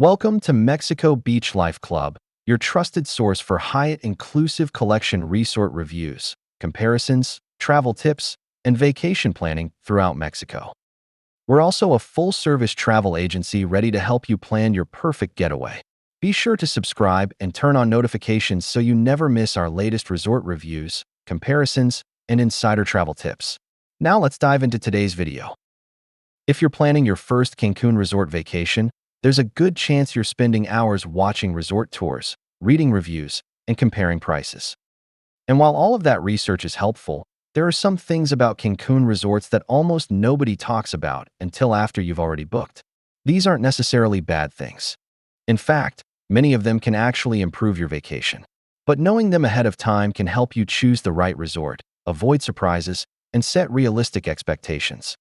Welcome to Mexico Beach Life Club, your trusted source for Hyatt Inclusive Collection resort reviews, comparisons, travel tips, and vacation planning throughout Mexico. We're also a full-service travel agency ready to help you plan your perfect getaway. Be sure to subscribe and turn on notifications so you never miss our latest resort reviews, comparisons, and insider travel tips. Now let's dive into today's video. If you're planning your first Cancun resort vacation, there's a good chance you're spending hours watching resort tours, reading reviews, and comparing prices. And while all of that research is helpful, there are some things about Cancun resorts that almost nobody talks about until after you've already booked. These aren't necessarily bad things. In fact, many of them can actually improve your vacation. But knowing them ahead of time can help you choose the right resort, avoid surprises, and set realistic expectations.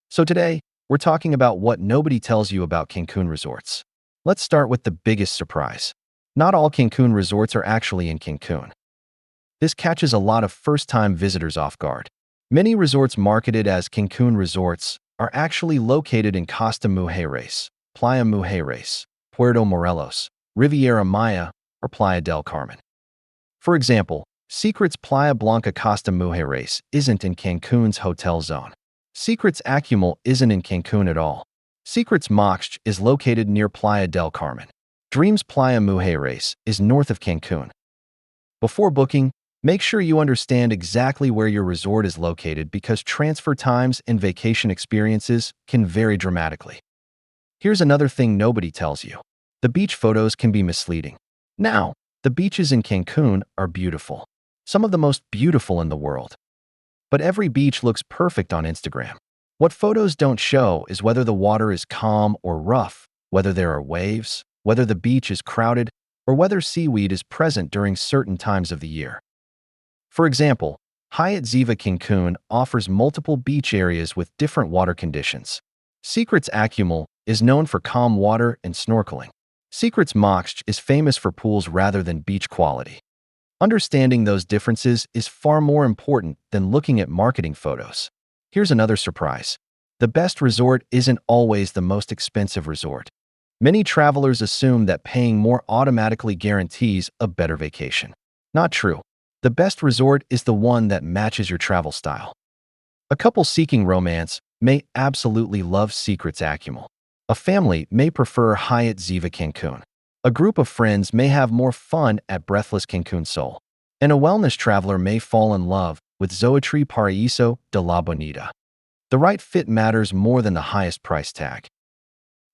So today, we're talking about what nobody tells you about Cancun resorts. Let's start with the biggest surprise. Not all Cancun resorts are actually in Cancun. This catches a lot of first-time visitors off guard. Many resorts marketed as Cancun resorts are actually located in Costa Mujeres, Playa Mujeres, Puerto Morelos, Riviera Maya, or Playa del Carmen. For example, Secret's Playa Blanca Costa Mujeres isn't in Cancun's hotel zone. Secret's Acumal isn't in Cancun at all. Secret's Moxch is located near Playa del Carmen. Dream's Playa Mujeres is north of Cancun. Before booking, make sure you understand exactly where your resort is located because transfer times and vacation experiences can vary dramatically. Here's another thing nobody tells you. The beach photos can be misleading. Now, the beaches in Cancun are beautiful. Some of the most beautiful in the world. But every beach looks perfect on Instagram. What photos don't show is whether the water is calm or rough, whether there are waves, whether the beach is crowded, or whether seaweed is present during certain times of the year. For example, Hyatt Ziva Cancun offers multiple beach areas with different water conditions. Secret's Acumal is known for calm water and snorkeling. Secret's Moxch is famous for pools rather than beach quality. Understanding those differences is far more important than looking at marketing photos. Here's another surprise. The best resort isn't always the most expensive resort. Many travelers assume that paying more automatically guarantees a better vacation. Not true. The best resort is the one that matches your travel style. A couple seeking romance may absolutely love Secret's Acumal. A family may prefer Hyatt Ziva Cancun. A group of friends may have more fun at Breathless Cancun Sol. And a wellness traveler may fall in love with Zoëtry Paraíso de la Bonita. The right fit matters more than the highest price tag.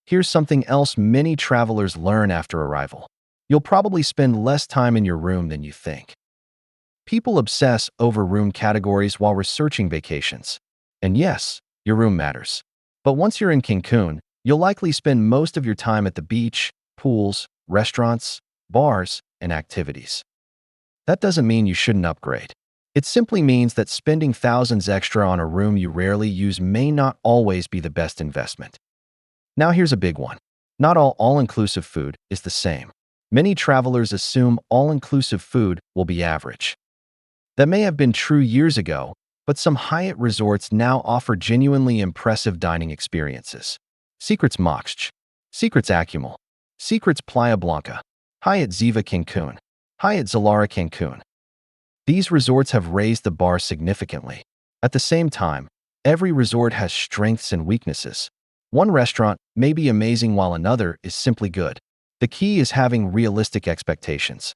Here's something else many travelers learn after arrival. You'll probably spend less time in your room than you think. People obsess over room categories while researching vacations. And yes, your room matters. But once you're in Cancun, you'll likely spend most of your time at the beach, pools, restaurants, bars, and activities. That doesn't mean you shouldn't upgrade. It simply means that spending thousands extra on a room you rarely use may not always be the best investment. Now here's a big one. Not all-inclusive food is the same. Many travelers assume all-inclusive food will be average. That may have been true years ago, but some Hyatt resorts now offer genuinely impressive dining experiences. Secret's Moxch, Secret's Acumal, Secret's Playa Blanca, Hyatt Ziva Cancun, Hyatt Zilara Cancun. These resorts have raised the bar significantly. At the same time, every resort has strengths and weaknesses. One restaurant may be amazing while another is simply good. The key is having realistic expectations.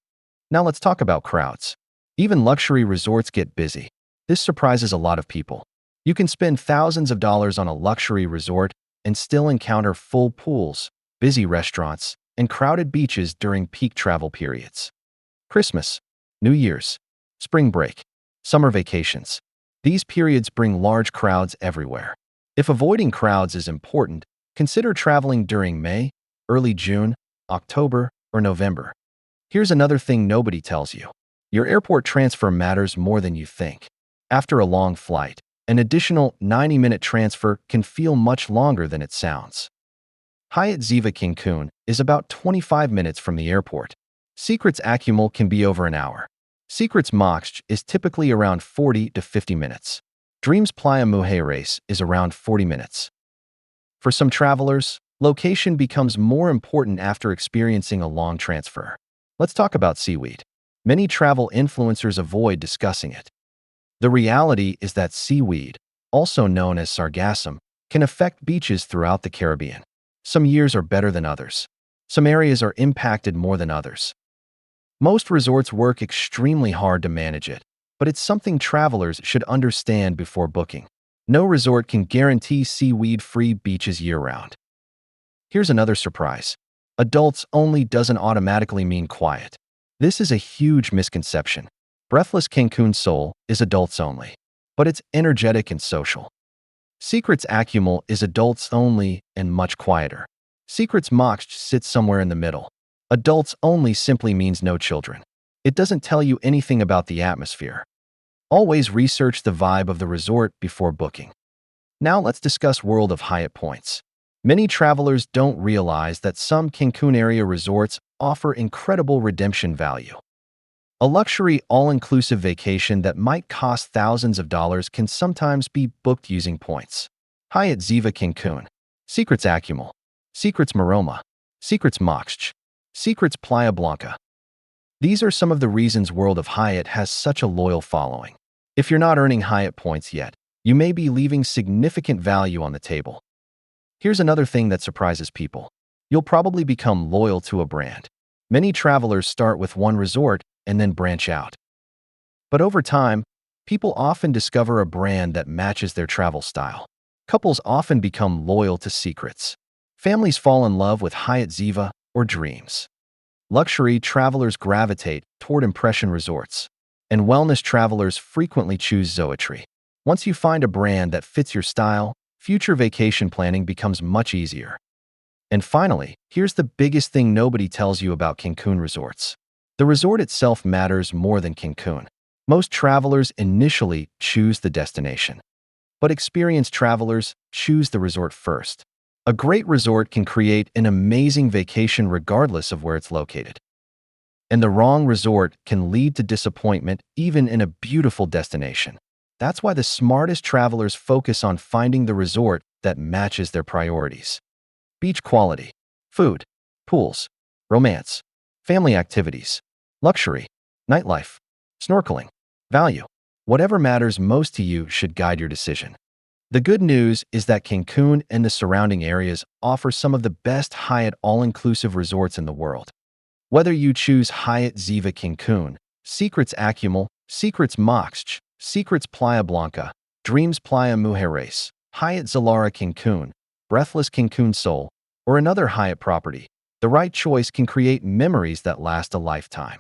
Now let's talk about crowds. Even luxury resorts get busy. This surprises a lot of people. You can spend thousands of dollars on a luxury resort and still encounter full pools, busy restaurants, and crowded beaches during peak travel periods. Christmas, New Year's, spring break, summer vacations. These periods bring large crowds everywhere. If avoiding crowds is important, consider traveling during May, early June, October, or November. Here's another thing nobody tells you. Your airport transfer matters more than you think. After a long flight, an additional 90-minute transfer can feel much longer than it sounds. Hyatt Ziva Cancun is about 25 minutes from the airport. Secret's Acumal can be over an hour. Secret's Moxch is typically around 40 to 50 minutes. Dream's Playa Mujeres is around 40 minutes. For some travelers, Location becomes more important after experiencing a long transfer. Let's talk about seaweed. Many travel influencers avoid discussing it. The reality is that seaweed, also known as sargassum, can affect beaches throughout the Caribbean. Some years are better than others. Some areas are impacted more than others. Most resorts work extremely hard to manage it, but it's something travelers should understand before booking. No resort can guarantee seaweed-free beaches year-round. Here's another surprise. Adults only doesn't automatically mean quiet. This is a huge misconception. Breathless Cancun Sol is adults only, but it's energetic and social. Secrets Accumul is adults only and much quieter. Secrets Moxch sits somewhere in the middle. Adults only simply means no children. It doesn't tell you anything about the atmosphere. Always research the vibe of the resort before booking. Now let's discuss World of Hyatt points. Many travelers don't realize that some Cancun area resorts offer incredible redemption value. A luxury all-inclusive vacation that might cost thousands of dollars can sometimes be booked using points. Hyatt Ziva Cancun, Secrets Accumul, Secrets Maroma, Secrets Moxch, Secrets Playa Blanca. These are some of the reasons World of Hyatt has such a loyal following. If you're not earning Hyatt points yet, you may be leaving significant value on the table. Here's another thing that surprises people. You'll probably become loyal to a brand. Many travelers start with one resort and then branch out. But over time, people often discover a brand that matches their travel style. Couples often become loyal to Secrets. Families fall in love with Hyatt Ziva or Dreams. Luxury travelers gravitate toward impression resorts, and wellness travelers frequently choose Zoëtry. Once you find a brand that fits your style, future vacation planning becomes much easier. And finally, here's the biggest thing nobody tells you about Cancun resorts. The resort itself matters more than Cancun. Most travelers initially choose the destination, but experienced travelers choose the resort first. A great resort can create an amazing vacation regardless of where it's located. And the wrong resort can lead to disappointment even in a beautiful destination. That's why the smartest travelers focus on finding the resort that matches their priorities. Beach quality, food, pools, romance, family activities, luxury, nightlife, snorkeling, value. Whatever matters most to you should guide your decision. The good news is that Cancun and the surrounding areas offer some of the best Hyatt all-inclusive resorts in the world. Whether you choose Hyatt Ziva Cancun, Secrets Accumul, Secrets Moxch, Secrets Playa Blanca, Dreams Playa Mujeres, Hyatt Zilara Cancun, Breathless Cancun Sol, or another Hyatt property, the right choice can create memories that last a lifetime.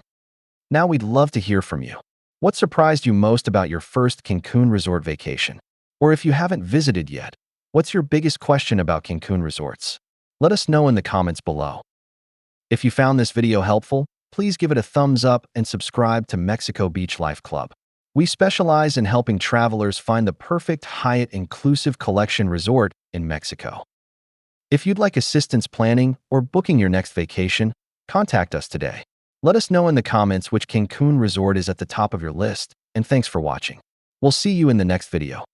Now we'd love to hear from you. What surprised you most about your first Cancun resort vacation? Or if you haven't visited yet, what's your biggest question about Cancun resorts? Let us know in the comments below. If you found this video helpful, please give it a thumbs up and subscribe to Mexico Beach Life Club. We specialize in helping travelers find the perfect Hyatt Inclusive Collection resort in Mexico. If you'd like assistance planning or booking your next vacation, contact us today. Let us know in the comments which Cancun resort is at the top of your list, and thanks for watching. We'll see you in the next video.